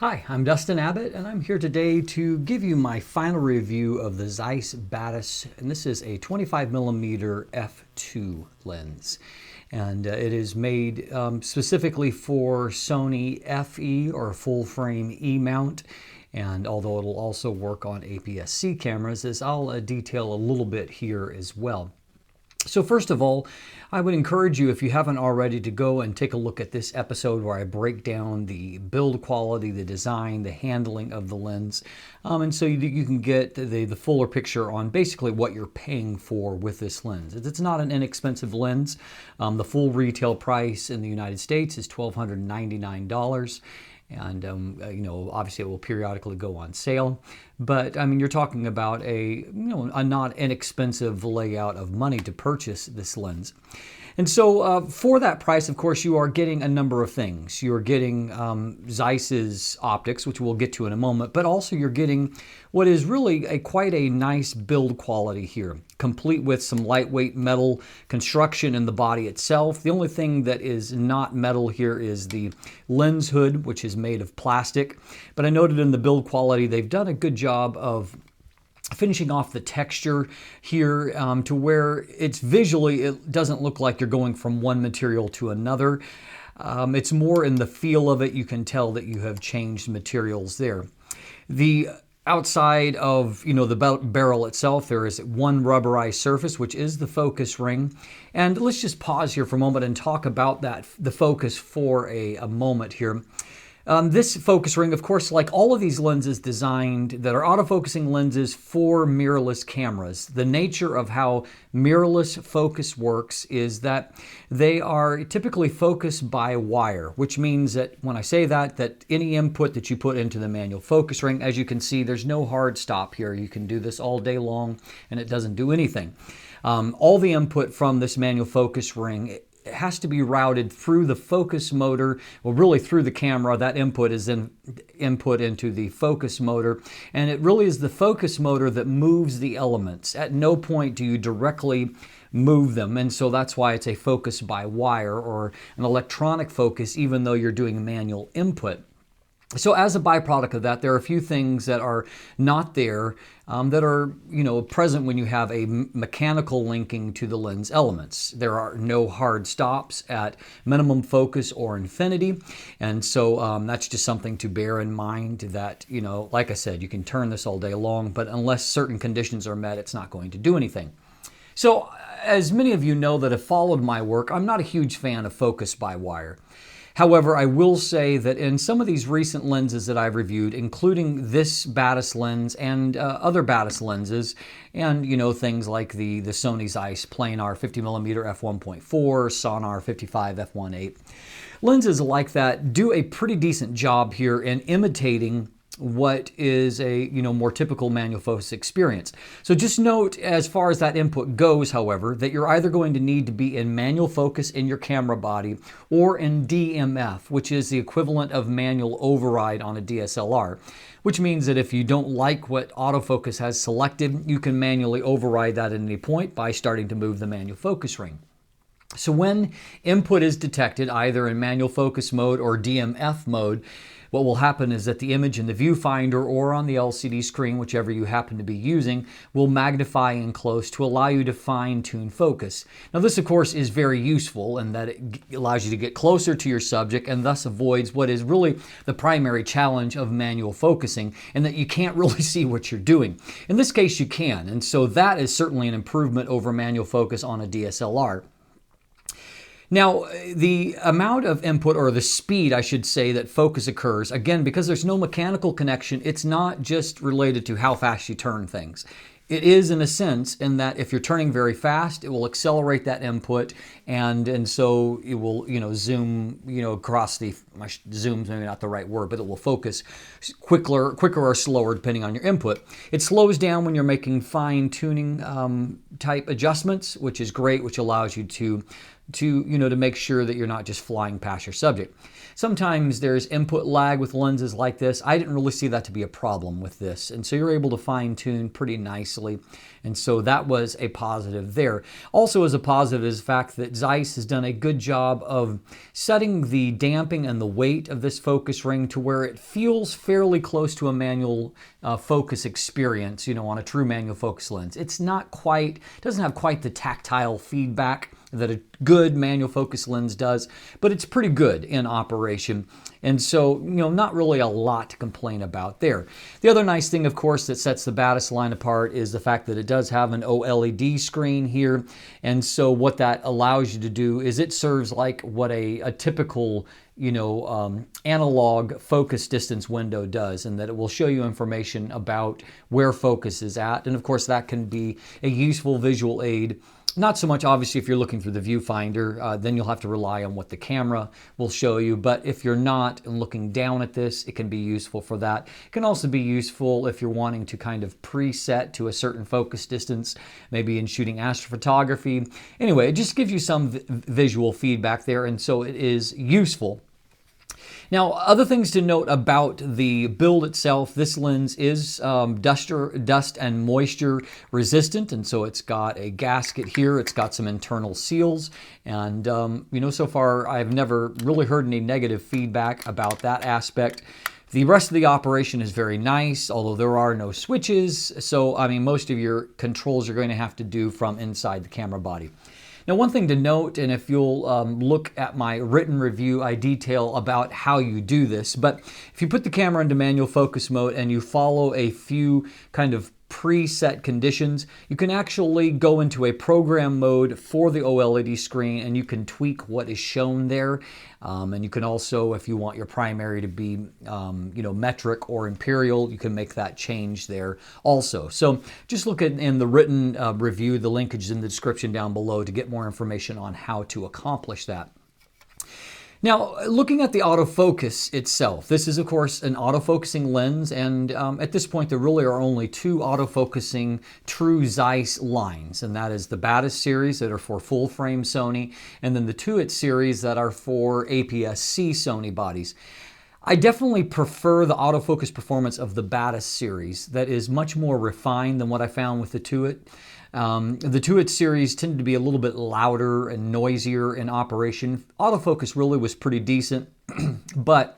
Hi, I'm Dustin Abbott, and I'm here today to give you my final review of the Zeiss Batis, and this is a 25mm f2 lens. And it is made specifically for Sony FE or full frame E mount, and although it'll also work on APS-C cameras, as I'll detail a little bit here as well. So first of all, I would encourage you, if you haven't already, to go and take a look at this episode where I break down the build quality, the design, the handling of the lens, and so you can get the fuller picture on basically what you're paying for with this lens. It's not an inexpensive lens. The full retail price in the United States is $1,299. And, obviously it will periodically go on sale. But, I mean, you're talking about a not inexpensive layout of money to purchase this lens. And so for that price, of course, you are getting a number of things. You're getting Zeiss's optics, which we'll get to in a moment, but also you're getting what is really quite a nice build quality here, complete with some lightweight metal construction in the body itself. The only thing that is not metal here is the lens hood, which is made of plastic. But I noted in the build quality, they've done a good job of finishing off the texture here to where it's visually, it doesn't look like you're going from one material to another. It's more in the feel of it. You can tell that you have changed materials there. The outside of the barrel itself, there is one rubberized surface, which is the focus ring. And let's just pause here for a moment and talk about the focus for a moment here. This focus ring, of course, like all of these lenses designed that are autofocusing lenses for mirrorless cameras, the nature of how mirrorless focus works is that they are typically focused by wire, which means that when I say that any input that you put into the manual focus ring, as you can see, there's no hard stop here. You can do this all day long and it doesn't do anything. All the input from this manual focus ring, it has to be routed through the focus motor, well, really through the camera. That input is then input into the focus motor, and it really is the focus motor that moves the elements. At no point do you directly move them, and so that's why it's a focus by wire or an electronic focus, even though you're doing manual input. So as a byproduct of that, there are a few things that are not there that are present when you have a mechanical linking to the lens elements. There are no hard stops at minimum focus or infinity, and so that's just something to bear in mind that, like I said, you can turn this all day long, but unless certain conditions are met, it's not going to do anything. So as many of you know that have followed my work, I'm not a huge fan of focus by wire. However, I will say that in some of these recent lenses that I've reviewed, including this Batis lens and other Batis lenses, and things like the Sony Zeiss Planar 50mm f1.4, Sonar 55 f1.8, lenses like that do a pretty decent job here in imitating what is a more typical manual focus experience. So just note, as far as that input goes, however, that you're either going to need to be in manual focus in your camera body or in DMF, which is the equivalent of manual override on a DSLR, which means that if you don't like what autofocus has selected, you can manually override that at any point by starting to move the manual focus ring. So when input is detected either in manual focus mode or DMF mode, what will happen is that the image in the viewfinder or on the LCD screen, whichever you happen to be using, will magnify in close to allow you to fine-tune focus. Now this, of course, is very useful in that it allows you to get closer to your subject and thus avoids what is really the primary challenge of manual focusing, and that you can't really see what you're doing. In this case, you can, and so that is certainly an improvement over manual focus on a DSLR. Now, the amount of input, or the speed, I should say, that focus occurs, again, because there's no mechanical connection, it's not just related to how fast you turn things. It is, in a sense, in that if you're turning very fast, it will accelerate that input, and so it will, zoom, across the, zoom's maybe not the right word, but it will focus quicker or slower depending on your input. It slows down when you're making fine-tuning type adjustments, which is great, which allows you to to, to make sure that you're not just flying past your subject. Sometimes there's input lag with lenses like this. I didn't really see that to be a problem with this. And so you're able to fine tune pretty nicely. And so that was a positive there. Also as a positive is the fact that Zeiss has done a good job of setting the damping and the weight of this focus ring to where it feels fairly close to a manual focus experience, on a true manual focus lens. It's not quite, doesn't have quite the tactile feedback that a good manual focus lens does, but it's pretty good in operation. And so, not really a lot to complain about there. The other nice thing, of course, that sets the Batis line apart is the fact that it does have an OLED screen here. And so what that allows you to do is it serves like what a typical analog focus distance window does, and that it will show you information about where focus is at. And of course, that can be a useful visual aid. Not so much, obviously, if you're looking through the viewfinder, then you'll have to rely on what the camera will show you. But if you're not and looking down at this, it can be useful for that. It can also be useful if you're wanting to kind of preset to a certain focus distance, maybe in shooting astrophotography. Anyway, it just gives you some visual feedback there, and so it is useful. Now, other things to note about the build itself, this lens is dust and moisture resistant, and so it's got a gasket here, it's got some internal seals, and so far I've never really heard any negative feedback about that aspect. The rest of the operation is very nice, although there are no switches, so most of your controls you're going to have to do from inside the camera body. Now, one thing to note, and if you'll look at my written review, I detail about how you do this, but if you put the camera into manual focus mode and you follow a few kind of preset conditions, you can actually go into a program mode for the OLED screen and you can tweak what is shown there. And you can also, if you want your primary to be metric or imperial, you can make that change there also. So just look at in the written review, the linkage is in the description down below to get more information on how to accomplish that. Now, looking at the autofocus itself, this is of course an autofocusing lens, and at this point there really are only two autofocusing true Zeiss lines, and that is the Batis series that are for full frame Sony, and then the Tuit series that are for APS-C Sony bodies. I definitely prefer the autofocus performance of the Batis series that is much more refined than what I found with the Tuit. The Tuit series tended to be a little bit louder and noisier in operation. Autofocus really was pretty decent, but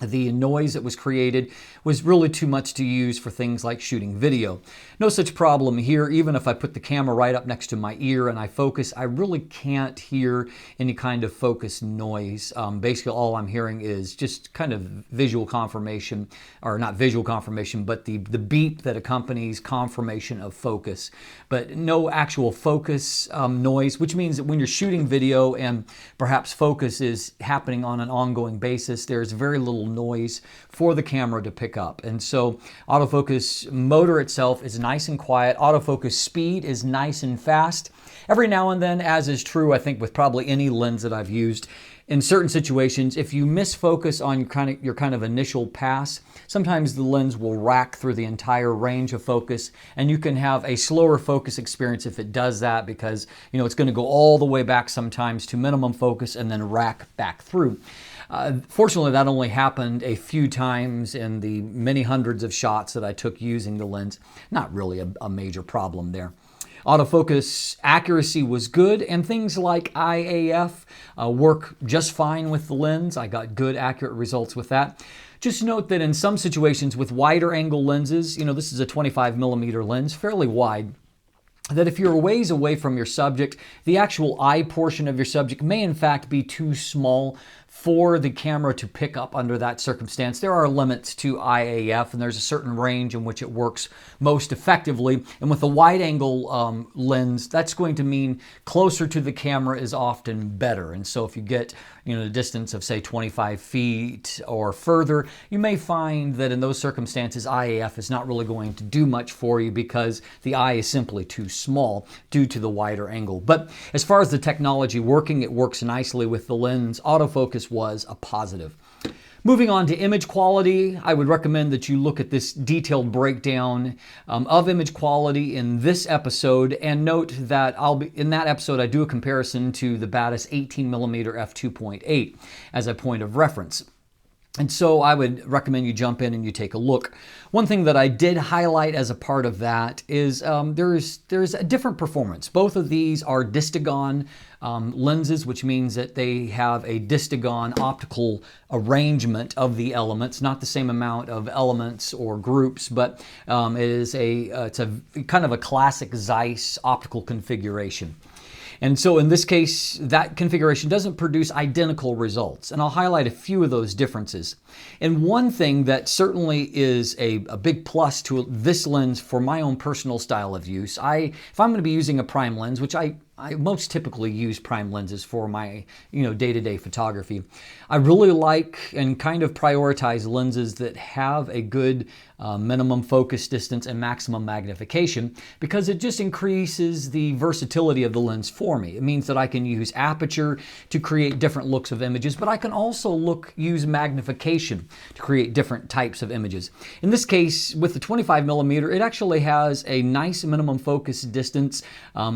the noise that was created was really too much to use for things like shooting video. No such problem here. Even if I put the camera right up next to my ear and I focus, I really can't hear any kind of focus noise. Basically, all I'm hearing is just kind of visual confirmation, or not visual confirmation, but the beep that accompanies confirmation of focus. But no actual focus noise, which means that when you're shooting video and perhaps focus is happening on an ongoing basis, there's very little noise for the camera to pick up. And so autofocus motor itself is nice and quiet. Autofocus speed is nice and fast. Every now and then, as is true, I think, with probably any lens that I've used, in certain situations, if you miss focus on your kind of initial pass, sometimes the lens will rack through the entire range of focus, and you can have a slower focus experience if it does that, because it's going to go all the way back sometimes to minimum focus and then rack back through. Fortunately, that only happened a few times in the many hundreds of shots that I took using the lens. Not really a major problem there. Autofocus accuracy was good, and things like IAF work just fine with the lens. I got good, accurate results with that. Just note that in some situations with wider angle lenses, this is a 25mm lens, fairly wide, that if you're a ways away from your subject, the actual eye portion of your subject may in fact be too small for the camera to pick up under that circumstance. There are limits to IAF, and there's a certain range in which it works most effectively. And with a wide angle lens, that's going to mean closer to the camera is often better. And so if you get a distance of say 25 feet or further, you may find that in those circumstances IAF is not really going to do much for you because the eye is simply too small due to the wider angle. But as far as the technology working, it works nicely with the lens. Autofocus was a positive. Moving on to image quality, I would recommend that you look at this detailed breakdown of image quality in this episode, and note that in that episode I do a comparison to the Batis 18mm f2.8 as a point of reference. And so I would recommend you jump in and you take a look. One thing that I did highlight as a part of that is there's a different performance. Both of these are Distagon lenses, which means that they have a Distagon optical arrangement of the elements, not the same amount of elements or groups, but it's a kind of a classic Zeiss optical configuration. And so in this case, that configuration doesn't produce identical results. And I'll highlight a few of those differences. And one thing that certainly is a big plus to this lens for my own personal style of use, if I'm going to be using a prime lens, which I most typically use prime lenses for my day-to-day photography, I really like and kind of prioritize lenses that have a good minimum focus distance and maximum magnification, because it just increases the versatility of the lens for me. It means that I can use aperture to create different looks of images, but I can also use magnification to create different types of images. In this case, with the 25mm, it actually has a nice minimum focus distance,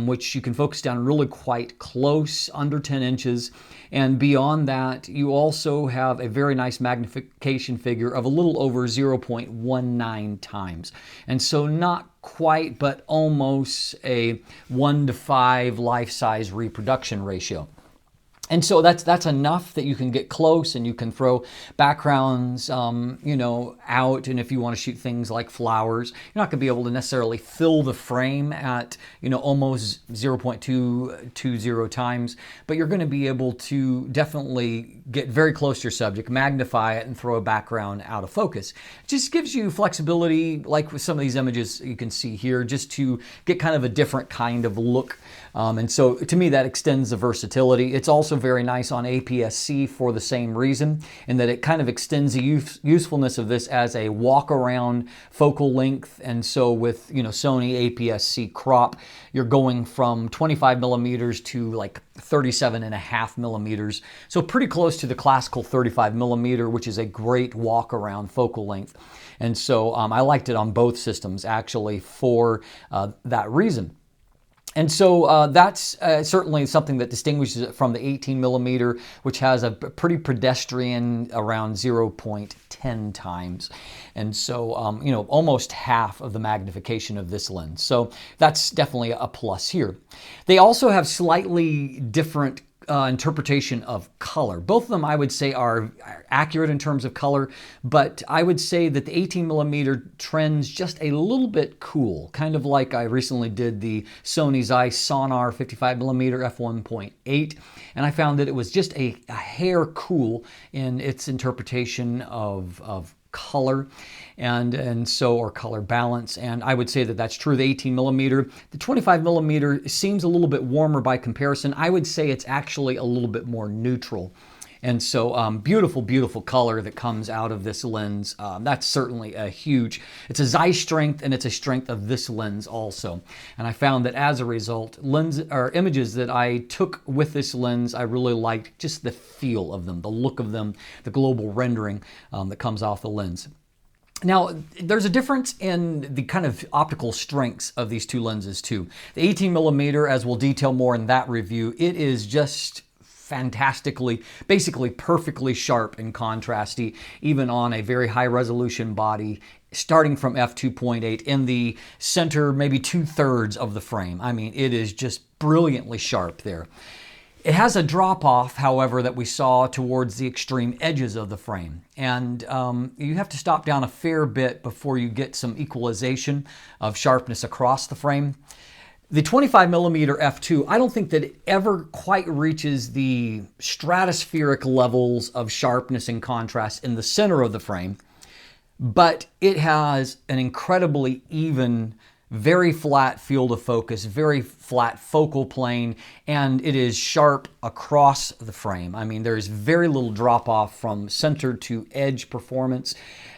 which you can focus down really quite close, under 10 inches. And beyond that, you also have a very nice magnification figure of a little over 0.19 times. And so not quite, but almost a 1:5 life-size reproduction ratio. And so that's enough that you can get close and you can throw backgrounds, out. And if you want to shoot things like flowers, you're not going to be able to necessarily fill the frame at, almost 0.220 times, but you're going to be able to definitely get very close to your subject, magnify it, and throw a background out of focus. It just gives you flexibility, like with some of these images you can see here, just to get kind of a different kind of look. And so to me, that extends the versatility. It's also very nice on APS-C for the same reason, in that it kind of extends the usefulness of this as a walk-around focal length. And so with Sony APS-C crop, you're going from 25mm to like 37.5mm. So pretty close to the classical 35mm, which is a great walk-around focal length. And so I liked it on both systems actually for that reason. And so that's certainly something that distinguishes it from the 18mm, which has a pretty pedestrian around 0.10 times. And so, almost half of the magnification of this lens. So that's definitely a plus here. They also have slightly different interpretation of color. Both of them, I would say, are accurate in terms of color, but I would say that the 18mm trends just a little bit cool, kind of like I recently did the Sony Zeiss Sonar 55mm f1.8, and I found that it was just a hair cool in its interpretation of color or color balance, and I would say that that's true. The 18mm, the 25mm seems a little bit warmer by comparison. I would say it's actually a little bit more neutral. And so beautiful, beautiful color that comes out of this lens. That's certainly it's a Zeiss strength, and it's a strength of this lens also. And I found that as a result, images that I took with this lens, I really liked just the feel of them, the look of them, the global rendering that comes off the lens. Now, there's a difference in the kind of optical strengths of these two lenses too. The 18mm, as we'll detail more in that review, it is just fantastically, basically perfectly sharp and contrasty, even on a very high resolution body, starting from f2.8 in the center, maybe 2/3 of the frame. I mean, it is just brilliantly sharp there. It has a drop-off, however, that we saw towards the extreme edges of the frame. And you have to stop down a fair bit before you get some equalization of sharpness across the frame. The 25mm f2, I don't think that it ever quite reaches the stratospheric levels of sharpness and contrast in the center of the frame, but it has an incredibly even very flat field of focus, very flat focal plane, and it is sharp across the frame. I mean, there's very little drop off from center to edge performance.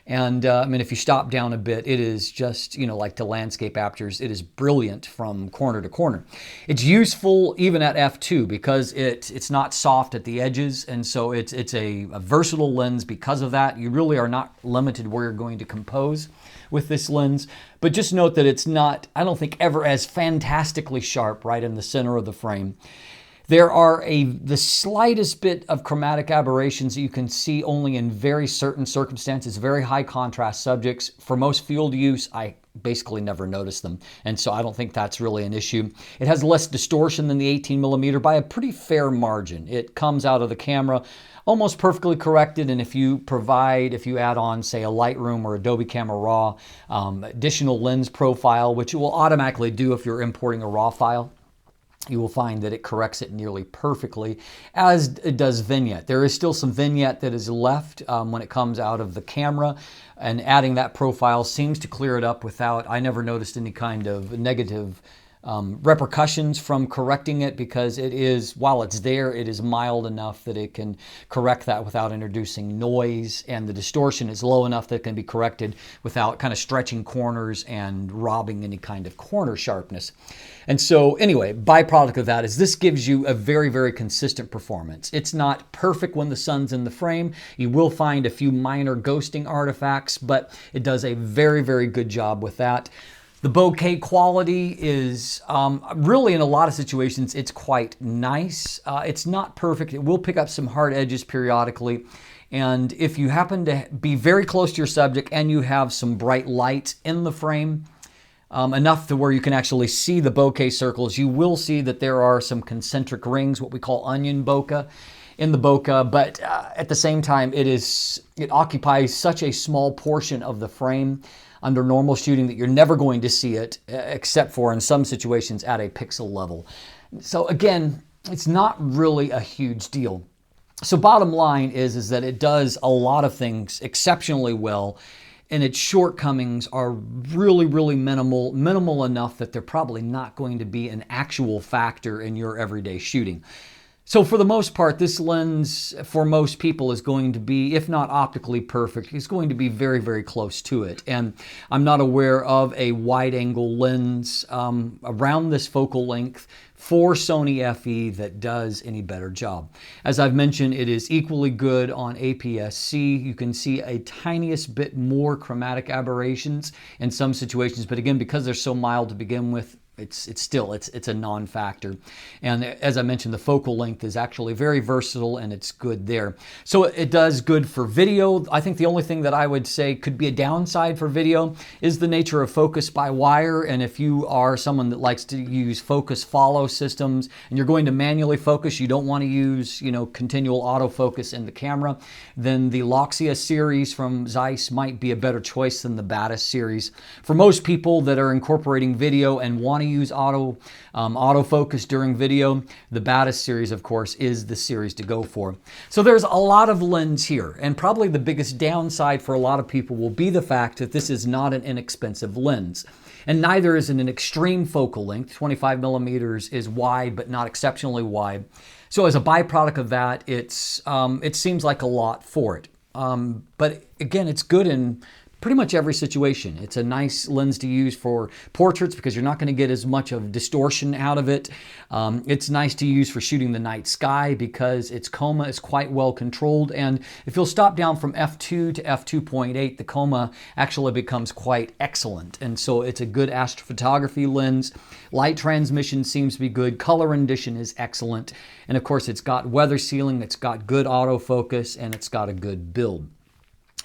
And I mean, if you stop down a bit, it is just, you know, like to landscape apertures, it is brilliant from corner to corner. It's useful even at f2 because it's not soft at the edges, and so it's a versatile lens because of that. You really are not limited where you're going to compose with this lens, but just note that it's not, I don't think, ever as fantastically sharp right in the center of the frame. There are the slightest bit of chromatic aberrations that you can see only in very certain circumstances, very high contrast subjects. For most field use, I basically never notice them, and so I don't think that's really an issue. It has less distortion than the 18mm by a pretty fair margin. It comes out of the camera almost perfectly corrected, and if you add on, say, a Lightroom or Adobe Camera Raw, additional lens profile, which it will automatically do if you're importing a RAW file, you will find that it corrects it nearly perfectly, as it does Vignette. There is still some Vignette that is left when it comes out of the camera, and adding that profile seems to clear it up without, I never noticed any kind of negative repercussions from correcting it, because it is, while it's there, it is mild enough that it can correct that without introducing noise, and the distortion is low enough that it can be corrected without kind of stretching corners and robbing any kind of corner sharpness. And so anyway, byproduct of that is this gives you a very, very consistent performance. It's not perfect when the sun's in the frame. You will find a few minor ghosting artifacts, but it does a very, very good job with that. The bokeh quality is really, in a lot of situations, it's quite nice. It's not perfect. It will pick up some hard edges periodically. And if you happen to be very close to your subject and you have some bright light in the frame, enough to where you can actually see the bokeh circles, you will see that there are some concentric rings, what we call onion bokeh, in the bokeh, but at the same time, it occupies such a small portion of the frame under normal shooting that you're never going to see it, except for in some situations at a pixel level. So again, it's not really a huge deal. So bottom line is that it does a lot of things exceptionally well, and its shortcomings are really, really minimal enough that they're probably not going to be an actual factor in your everyday shooting. So for the most part, this lens for most people is going to be, if not optically perfect, it's going to be very, very close to it. And I'm not aware of a wide angle lens around this focal length for Sony FE that does any better job. As I've mentioned, it is equally good on APS-C. You can see a tiniest bit more chromatic aberrations in some situations, but again, because they're so mild to begin with, it's a non-factor. And as I mentioned, the focal length is actually very versatile, and it's good there. So it does good for video. I think the only thing that I would say could be a downside for video is the nature of focus by wire. And if you are someone that likes to use focus follow systems and you're going to manually focus, you don't want to use, continual autofocus in the camera, then the Loxia series from Zeiss might be a better choice than the Batis series. For most people that are incorporating video and want to use autofocus during video, the Batis series, of course, is the series to go for. So there's a lot of lens here, and probably the biggest downside for a lot of people will be the fact that this is not an inexpensive lens. And neither is it an extreme focal length. 25mm is wide, but not exceptionally wide. So as a byproduct of that, it seems like a lot for it. But again, it's good in pretty much every situation. It's a nice lens to use for portraits because you're not going to get as much of distortion out of it. It's nice to use for shooting the night sky because its coma is quite well controlled. And if you'll stop down from f2 to f2.8, the coma actually becomes quite excellent. And so it's a good astrophotography lens. Light transmission seems to be good. Color rendition is excellent. And of course, it's got weather sealing, it's got good autofocus, and it's got a good build.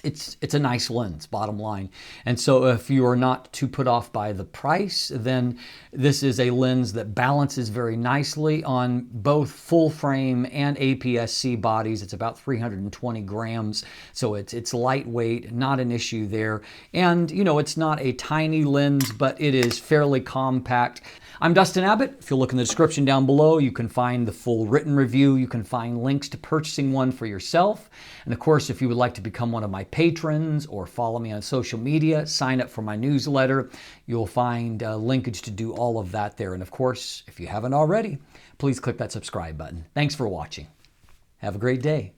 It's a nice lens, bottom line. And so if you are not too put off by the price, then this is a lens that balances very nicely on both full frame and APS-C bodies. It's about 320 grams, so it's lightweight, not an issue there. And it's not a tiny lens, but it is fairly compact. I'm Dustin Abbott. If you look in the description down below, you can find the full written review. You can find links to purchasing one for yourself. And of course, if you would like to become one of my patrons or follow me on social media, sign up for my newsletter, you'll find linkage to do all of that there. And of course, if you haven't already, please click that subscribe button. Thanks for watching. Have a great day.